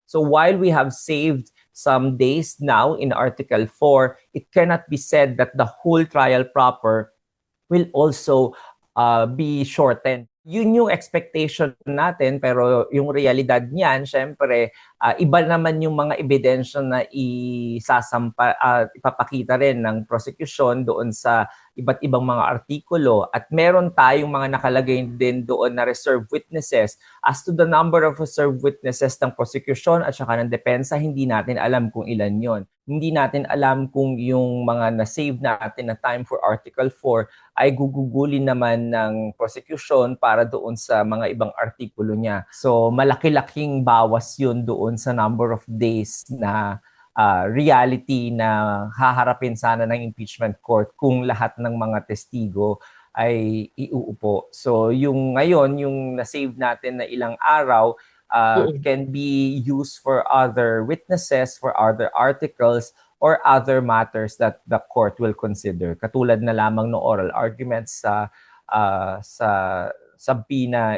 So while we have saved some days now in Article 4, it cannot be said that the whole trial proper will also be shortened. Yun yung expectation natin, pero yung realidad niyan, syempre, iba naman yung mga ebidensya na ipapakita rin ng prosecution doon sa iba't ibang mga artikulo. At meron tayong mga nakalagay din doon na reserved witnesses. As to the number of reserved witnesses ng prosecution at saka ng depensa, hindi natin alam kung ilan yon. Hindi natin alam kung yung mga na-save natin na time for Article 4 ay gugugulin naman ng prosecution para doon sa mga ibang artikulo niya. So malaki-laking bawas yun doon sa number of days na reality na haharapin sana ng impeachment court kung lahat ng mga testigo ay iuupo. So yung ngayon, yung na-save natin na ilang araw, can be used for other witnesses, for other articles, or other matters that the court will consider. Katulad na lamang ng oral arguments sa sabina